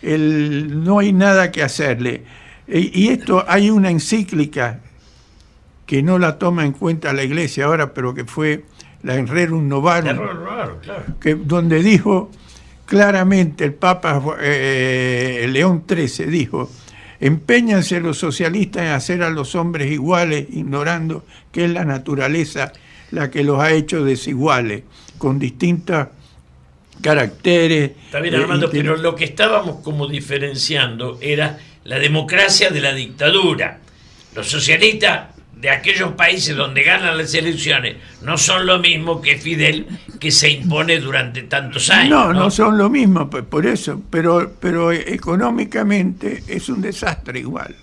no hay nada que hacerle. Y esto, hay una encíclica que no la toma en cuenta la Iglesia ahora, pero que fue la Rerum Novarum, claro. donde dijo claramente el Papa León XIII, dijo: empeñanse los socialistas en hacer a los hombres iguales, ignorando que es la naturaleza la que los ha hecho desiguales, con distintos caracteres. Está bien, Armando, pero lo que estábamos como diferenciando era la democracia de la dictadura. Los socialistas de aquellos países donde ganan las elecciones no son lo mismo que Fidel, que se impone durante tantos años. No son lo mismo, por eso, pero económicamente es un desastre igual.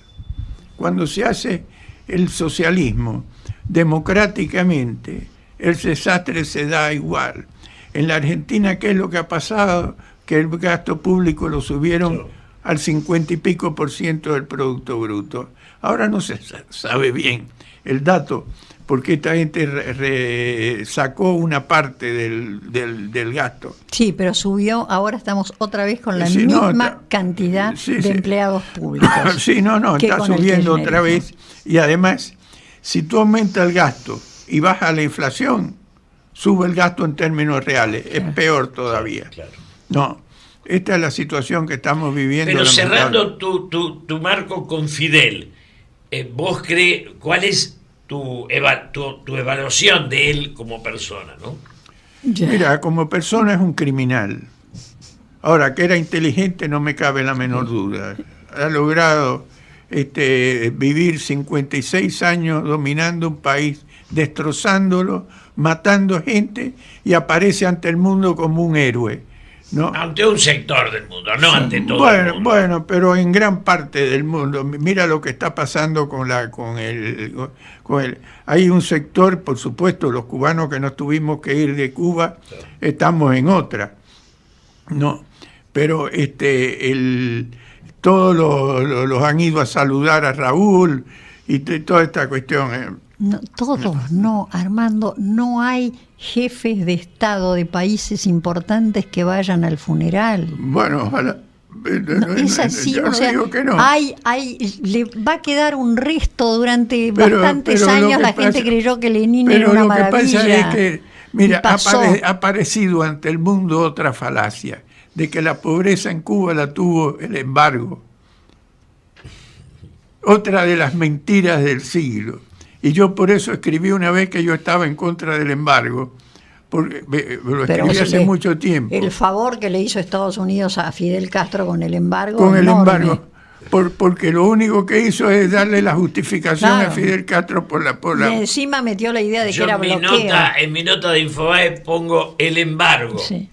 Cuando se hace el socialismo democráticamente, el desastre se da igual. En la Argentina, ¿qué es lo que ha pasado? Que el gasto público lo subieron al 50 y pico % del Producto Bruto. Ahora no se sabe bien el dato, porque esta gente sacó una parte del gasto. Sí, pero subió, ahora estamos otra vez con la misma cantidad de empleados públicos. Sí, está subiendo otra vez. Y además, si tú aumentas el gasto y baja la inflación, sube el gasto en términos reales. Es peor todavía. Claro. No, esta es la situación que estamos viviendo. Pero cerrando tu marco con Fidel, ¿vos crees cuál es tu evaluación de él como persona, no? Mira, como persona es un criminal. Ahora, que era inteligente no me cabe la menor duda. Ha logrado vivir 56 años dominando un país, destrozándolo, matando gente, y aparece ante el mundo como un héroe, ¿no? Ante un sector del mundo, no ante todo el mundo. Bueno, pero en gran parte del mundo. Mira lo que está pasando con el. Hay un sector, por supuesto, los cubanos que nos tuvimos que ir de Cuba, estamos en otra, no, pero todos los han ido a saludar a Raúl y toda esta cuestión. No, todos no, Armando, no hay jefes de Estado de países importantes que vayan al funeral. Bueno, ojalá. No, es así, yo o sea, digo que no. Le va a quedar un resto durante bastantes años. La gente creyó que Lenin era una maravilla. Pero lo que pasa es que, mira, ha aparecido ante el mundo otra falacia, de que la pobreza en Cuba la tuvo el embargo. Otra de las mentiras del siglo. Y yo por eso escribí una vez que yo estaba en contra del embargo, porque lo escribí hace mucho tiempo. El favor que le hizo Estados Unidos a Fidel Castro con el embargo. Con el embargo, porque lo único que hizo es darle la justificación a Fidel Castro por la... Y encima metió la idea de que era bloqueo. En mi nota de Infobae pongo el embargo. Sí.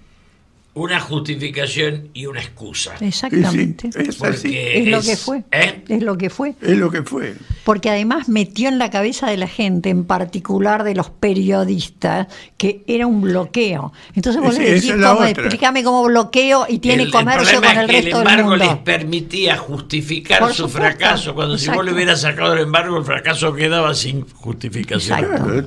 Una justificación y una excusa. Exactamente. Sí, es así. Es lo que fue. Es lo que fue. Es lo que fue. Porque además metió en la cabeza de la gente, en particular de los periodistas, que era un bloqueo. Entonces vos le decís, explícame cómo bloqueo y tiene comercio con el resto del mundo. El embargo les permitía justificar su fracaso. Cuando si vos le hubieras sacado el embargo, el fracaso quedaba sin justificación. Claro,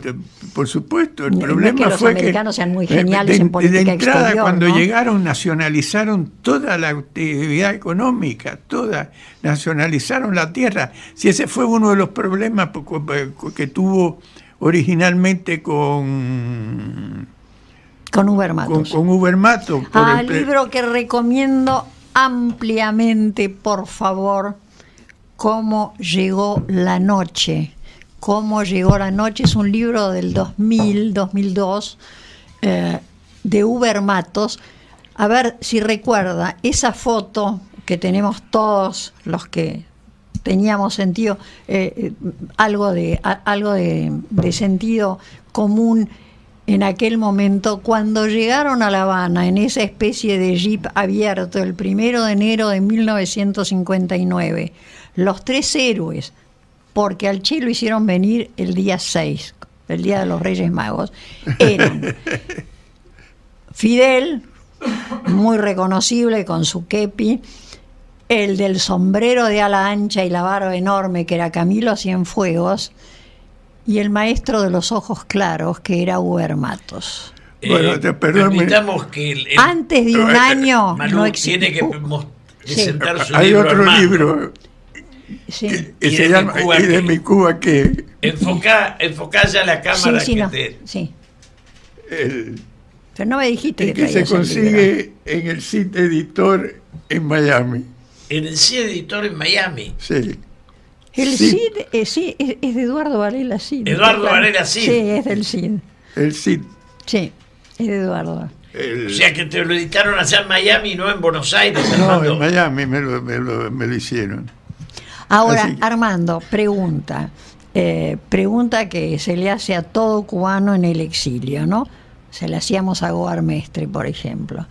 por supuesto. El problema es que los americanos sean muy geniales en política exterior, cuando ¿no? llegaron, nacionalizaron toda la actividad económica, nacionalizaron la tierra. Si ese fue uno de los problemas que tuvo originalmente con Uber Matos. Con Uber Matos. Libro que recomiendo ampliamente, por favor, Cómo llegó la noche. Cómo llegó la noche es un libro del 2002, de Uber Matos. A ver si recuerda esa foto que tenemos todos los que teníamos sentido, algo de sentido común en aquel momento, cuando llegaron a La Habana en esa especie de jeep abierto el 1 de enero de 1959, los tres héroes, porque al Che lo hicieron venir el día 6, el día de los Reyes Magos, eran Fidel, muy reconocible con su kepi, el del sombrero de ala ancha y la barba enorme, que era Camilo Cienfuegos, y el maestro de los ojos claros, que era Uber Matos. Bueno, permitamos que antes de un año Malú no tiene que presentar su Hay libro otro Armando. libro Sí. que se llama ¿Y de mi Cuba qué? Enfocá ya la cámara Sí, que no. te... Sí. El, Pero no me dijiste el que que se traías el libro. consigue en el CID Editor en Miami. En el CID Editor en Miami. Sí. El Sí. CID, sí, es de Eduardo Varela Cid. Eduardo Claro. Varela Cid. Sí, es del CID. El CID. Sí, es de Eduardo. el- O sea que te lo editaron allá en Miami, no en Buenos Aires, no, Armando. en Miami me lo hicieron. Ahora, Así que- Armando, pregunta que se le hace a todo cubano en el exilio, ¿no? Se le hacíamos a Goar Mestre, por ejemplo,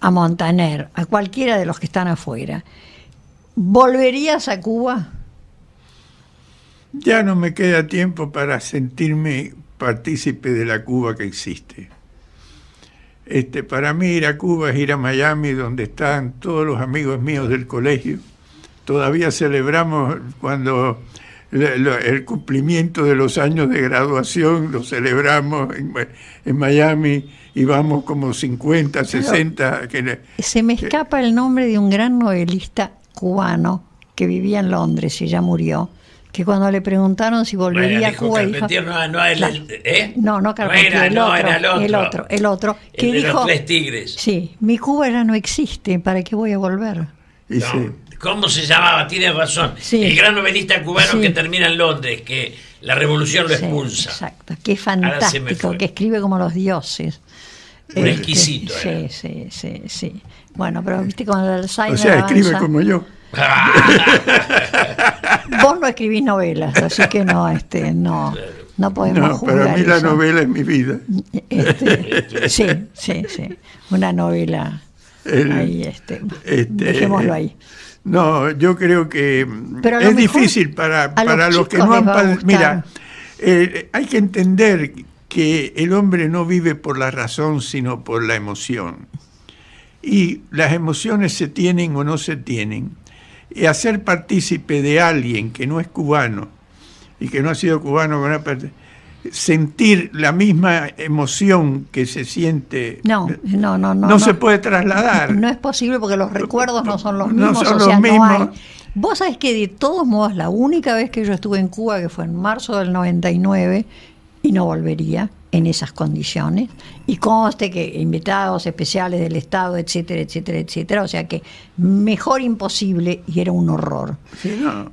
a Montaner, a cualquiera de los que están afuera. ¿Volverías a Cuba? Ya no me queda tiempo para sentirme partícipe de la Cuba que existe. Para mí ir a Cuba es ir a Miami, donde están todos los amigos míos del colegio. Todavía celebramos cuando el cumplimiento de los años de graduación, lo celebramos en Miami y vamos como 50, 60. Se me escapa el nombre de un gran novelista cubano que vivía en Londres y ya murió, que cuando le preguntaron si volvería a Cuba dijo... Carpentier, No Carpentier, el otro, que el de dijo, los Tres Tigres. sí, mi Cuba ya no existe, ¿para qué voy a volver? Y No, sí. ¿cómo se llamaba? Tienes razón. Sí. El gran novelista cubano Sí. que termina en Londres, que la revolución lo Sí, expulsa. exacto, que es Ahora se me fantástico, fue. que escribe como los dioses. Un exquisito era. Sí. Bueno, pero viste con el Alzheimer O sea, escribe avanza. como yo. Vos no escribís novelas, así que no podemos No, juzgar para mí la eso. novela es mi vida. Sí, una novela. El- Ahí, dejémoslo ahí. No, yo creo que Pero a lo es mejor difícil para a los los que chicos no han les va a gustar. Mira, hay que entender que el hombre no vive por la razón, sino por la emoción. Y las emociones se tienen o no se tienen. Y hacer partícipe de alguien que no es cubano y que no ha sido cubano con una parte, sentir la misma emoción que se siente No se puede trasladar. No es posible porque los recuerdos no son los No mismos, son o sea, los no hay. mismos. Vos sabés que de todos modos la única vez que yo estuve en Cuba, que fue en marzo del 99, y no volvería en esas condiciones, y conste que invitados especiales del Estado, etcétera, etcétera, etcétera, o sea que mejor imposible, y era un horror. Sí, no.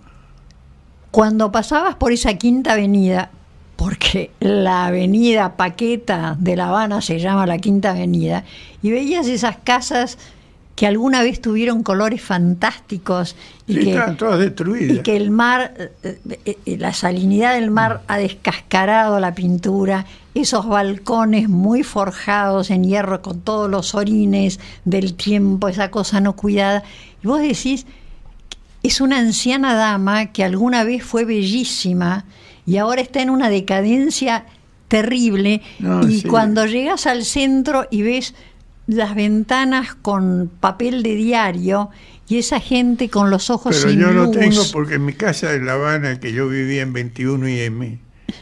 Cuando pasabas por esa Quinta Avenida, porque la avenida Paqueta de La Habana se llama la Quinta Avenida, y veías esas casas que alguna vez tuvieron colores fantásticos y Sí, que están todas destruidas. y que el mar, la salinidad del mar ha descascarado la pintura, esos balcones muy forjados en hierro con todos los orines del tiempo, esa cosa no cuidada. Y vos decís, es una anciana dama que alguna vez fue bellísima y ahora está en una decadencia terrible. No, y sí. cuando llegas al centro y ves las ventanas con papel de diario y esa gente con los ojos Pero sin yo lo luz. tengo porque en mi casa de La Habana, que yo vivía en 21 IM,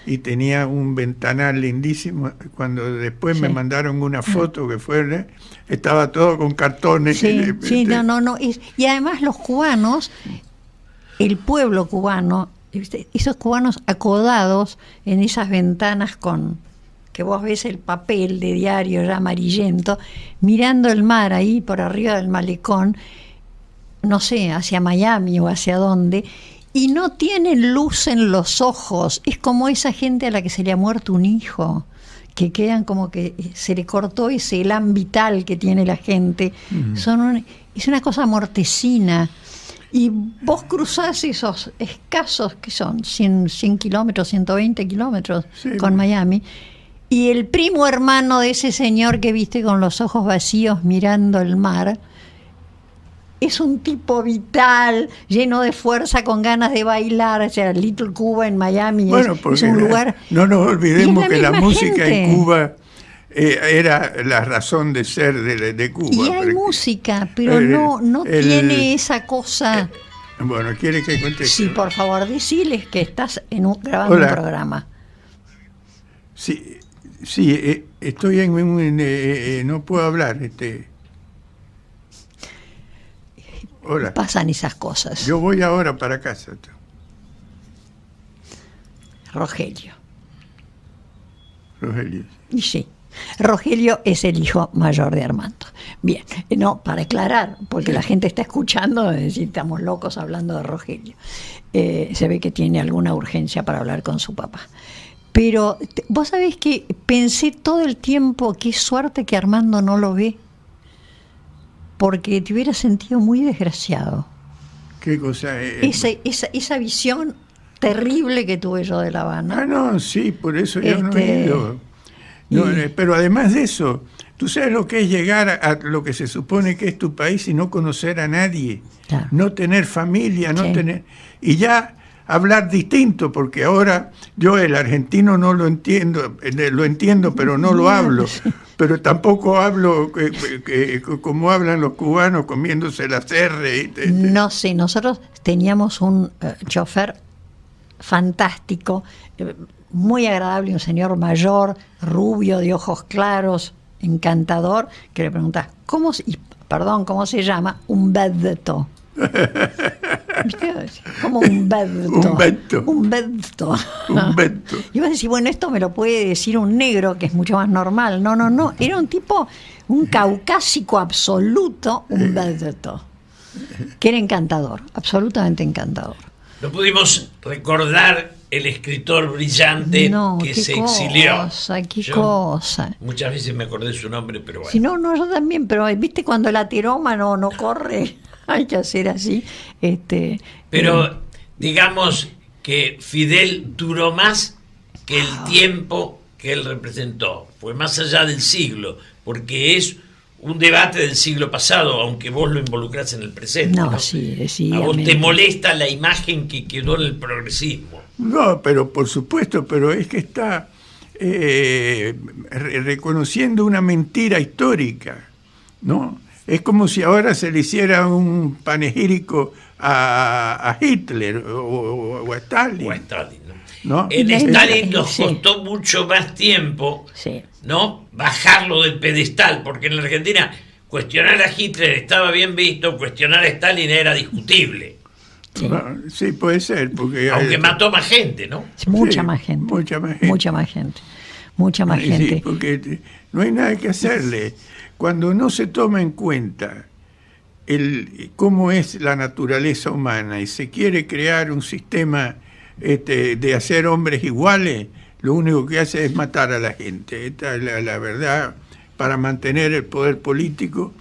y tenía un ventanal lindísimo, cuando después me Sí. mandaron una foto que fue, estaba todo con cartones. Sí, no. Y además los cubanos, el pueblo cubano, ¿viste? Esos cubanos acodados en esas ventanas con que vos ves el papel de diario ya amarillento, mirando el mar ahí por arriba del malecón, no sé, hacia Miami o hacia dónde, y no tienen luz en los ojos. Es como esa gente a la que se le ha muerto un hijo, que quedan como que se le cortó ese elan vital que tiene la gente. Es una cosa mortecina. Y vos cruzás esos escasos, que son 100 kilómetros, 120 kilómetros Sí. con Miami, y el primo hermano de ese señor que viste con los ojos vacíos mirando el mar, es un tipo vital, lleno de fuerza, con ganas de bailar. O sea, Little Cuba en Miami Bueno, es porque un lugar... no nos olvidemos y es la que la misma música gente. en Cuba era la razón de ser de Cuba. Y hay porque- música, pero el- no el- tiene esa cosa... Bueno, ¿quiere que cuente? Sí, por favor, deciles que estás grabando Hola. un programa. Sí, estoy en un... no puedo hablar. Hola. Pasan esas cosas. Yo voy ahora para casa. Rogelio. Rogelio. Y sí, Rogelio es el hijo mayor de Armando. Bien, no, para aclarar, porque la gente está escuchando, es decir, estamos locos hablando de Rogelio. Se ve que tiene alguna urgencia para hablar con su papá. Pero vos sabés que pensé todo el tiempo, qué suerte que Armando no lo ve, porque te hubiera sentido muy desgraciado. ¿Qué cosa es? Esa visión terrible que tuve yo de La Habana. Ah, no, sí, por eso yo no he ido. No, pero además de eso, ¿tú sabes lo que es llegar a lo que se supone que es tu país y no conocer a nadie? Claro. No tener familia, no Sí. tener... Y ya hablar distinto, porque ahora yo el argentino no lo entiendo, pero no lo hablo. Pero tampoco hablo como hablan los cubanos comiéndose las R. No sé, nosotros teníamos un chofer fantástico, muy agradable, un señor mayor, rubio, de ojos claros, encantador, que le preguntás, ¿cómo se llama? Umberto. ¿Viste? Como Umberto. Umberto. Y vas a decir, bueno, esto me lo puede decir un negro, que es mucho más normal. No, era un tipo, un caucásico absoluto, Umberto, que era encantador, absolutamente encantador. No pudimos recordar el escritor brillante que se exilió. Qué cosa. Muchas veces me acordé su nombre, pero bueno. Si no, yo también, pero viste cuando el aterómano no corre, hay que hacer así. Pero digamos que Fidel duró más que el tiempo que él representó. Fue más allá del siglo, porque es un debate del siglo pasado, aunque vos lo involucrás en el presente. No, ¿no? sí. A vos te molesta la imagen que quedó en el progresismo. No, pero por supuesto, pero es que está reconociendo una mentira histórica, ¿no? Es como si ahora se le hiciera un panegírico a Hitler o a Stalin. O a Stalin, ¿no? En Stalin nos costó mucho más tiempo, ¿no?, bajarlo del pedestal, porque en la Argentina cuestionar a Hitler estaba bien visto, cuestionar a Stalin era discutible. Sí, puede ser, porque aunque mató más gente, ¿no? Mucha más gente. Sí, porque no hay nada que hacerle. Cuando no se toma en cuenta cómo es la naturaleza humana y se quiere crear un sistema de hacer hombres iguales, lo único que hace es matar a la gente. Esta es la verdad, para mantener el poder político,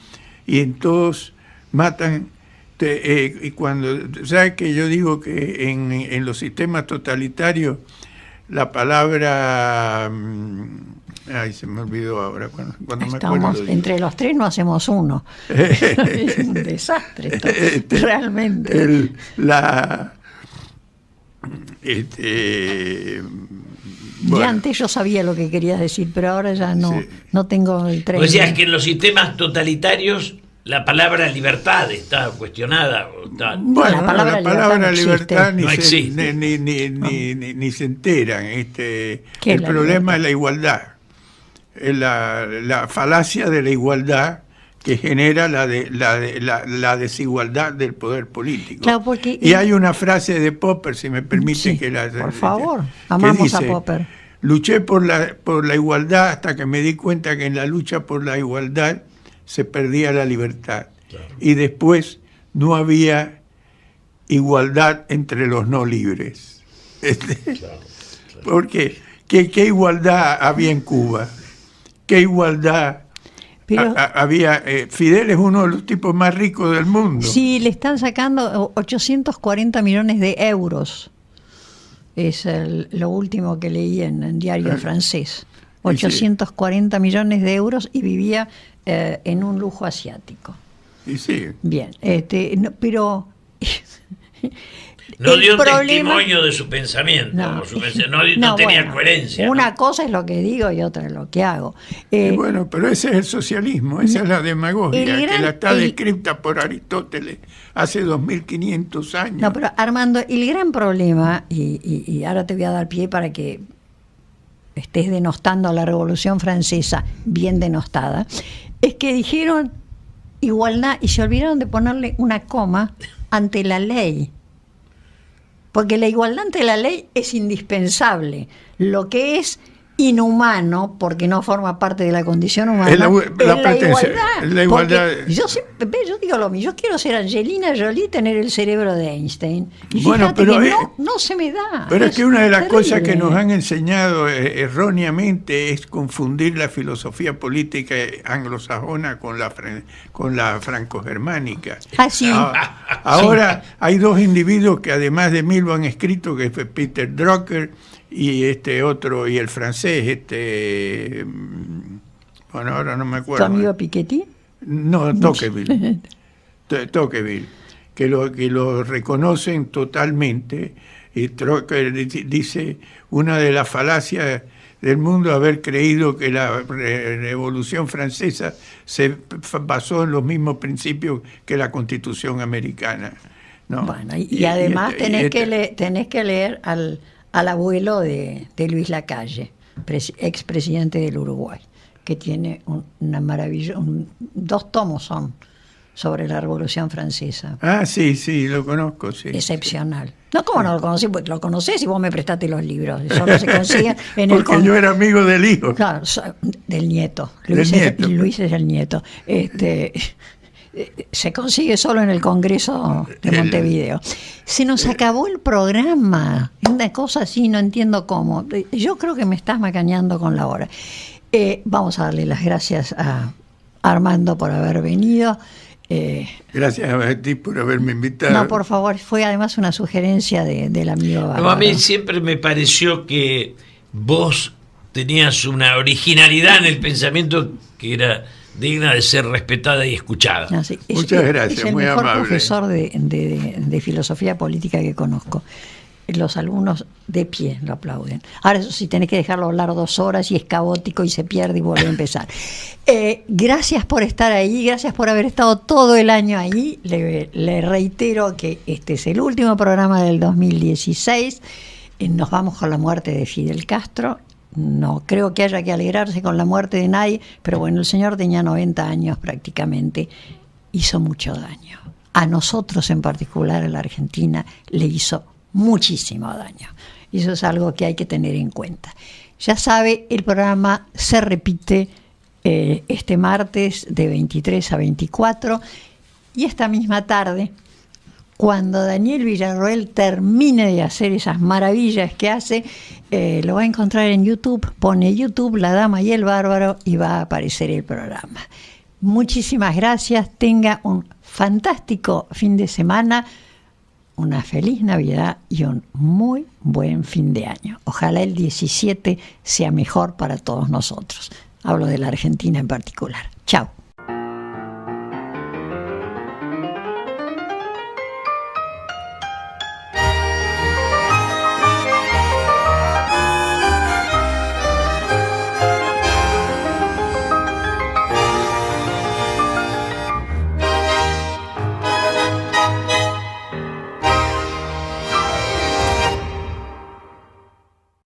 y en todos matan. Y cuando, ¿sabes que yo digo que en los sistemas totalitarios la palabra... Ay, se me olvidó ahora. Cuando me acuerdo, entre los tres no hacemos uno. Es un desastre esto, realmente. Ya antes yo sabía lo que querías decir, pero ahora ya no tengo el tren. O sea, es que en los sistemas totalitarios la palabra libertad está cuestionada. Bueno, la palabra libertad no existe. Ni se enteran. El problema es la igualdad. La falacia de la igualdad que genera la desigualdad del poder político. Claro, porque, y hay una frase de Popper, si me permite que la... Por favor, amamos dice, a Popper. Luché por la igualdad hasta que me di cuenta que en la lucha por la igualdad se perdía la libertad. Claro. Y después no había igualdad entre los no libres. Claro. Porque ¿qué igualdad había en Cuba? ¿Qué igualdad había? Fidel es uno de los tipos más ricos del mundo. Sí, le están sacando 840 millones de euros. Es lo último que leí en diario francés. 840 millones de euros y vivía en un lujo asiático. Y sí. Bien, pero... No dio un testimonio de su pensamiento, no tenía coherencia. Una cosa es lo que digo y otra es lo que hago. Bueno, pero ese es el socialismo, esa es la demagogia, que la está descrita por Aristóteles hace 2500 años. No, pero Armando, el gran problema, y ahora te voy a dar pie para que estés denostando a la Revolución Francesa, bien denostada, es que dijeron, igualdad, y se olvidaron de ponerle una coma ante la ley. Porque la igualdad ante la ley es indispensable. Lo que es inhumano, porque no forma parte de la condición humana, es la igualdad. Yo digo lo mismo, yo quiero ser Angelina Jolie, tener el cerebro de Einstein. Y bueno, pero no se me da. Pero es que una de las cosas que nos han enseñado erróneamente es confundir la filosofía política anglosajona con la franco-germánica. Sí. Ahora hay dos individuos que además de mí lo han escrito, que es Peter Drucker y otro, y el francés, bueno, ahora no me acuerdo. ¿Tu amigo Piketty? No, Tocqueville. Tocqueville, que lo reconocen totalmente. Y Tocqueville dice, una de las falacias del mundo es haber creído que la Revolución Francesa se basó en los mismos principios que la Constitución americana, ¿no? Bueno, y además tenés que leer al abuelo de Luis Lacalle, expresidente del Uruguay, que tiene una maravilla, 2 tomos son sobre la Revolución Francesa. Sí, lo conozco, sí. Excepcional. No, ¿cómo no lo conocí? Pues lo conocés y vos me prestaste los libros. Solo se consiguen en porque yo era amigo del hijo. Claro, del nieto. Luis es el nieto. Se consigue solo en el Congreso de Montevideo. Se nos acabó el programa. Una cosa así, no entiendo cómo. Yo creo que me estás macaneando con la hora. Vamos a darle las gracias a Armando por haber venido. Gracias a ti por haberme invitado. No, por favor, fue además una sugerencia del amigo Bárbaro. No, a mí siempre me pareció que vos tenías una originalidad en el pensamiento que era digna de ser respetada y escuchada. Muchas gracias, es el muy mejor amable. profesor de filosofía política que conozco. Los alumnos de pie lo aplauden. Ahora, eso sí, tenés que dejarlo hablar 2 horas y es caótico y se pierde y vuelve a empezar. Gracias por estar ahí, gracias por haber estado todo el año ahí. Le reitero que este es el último programa del 2016. Nos vamos con la muerte de Fidel Castro. No creo que haya que alegrarse con la muerte de nadie, pero bueno, el señor tenía 90 años prácticamente, hizo mucho daño. A nosotros en particular, a la Argentina, le hizo muchísimo daño. Y eso es algo que hay que tener en cuenta. Ya sabe, el programa se repite este martes de 23 a 24 y esta misma tarde, cuando Daniel Villarroel termine de hacer esas maravillas que hace, lo va a encontrar en YouTube. Pone YouTube La Dama y el Bárbaro y va a aparecer el programa. Muchísimas gracias. Tenga un fantástico fin de semana, una feliz Navidad y un muy buen fin de año. Ojalá el 17 sea mejor para todos nosotros. Hablo de la Argentina en particular. Chao.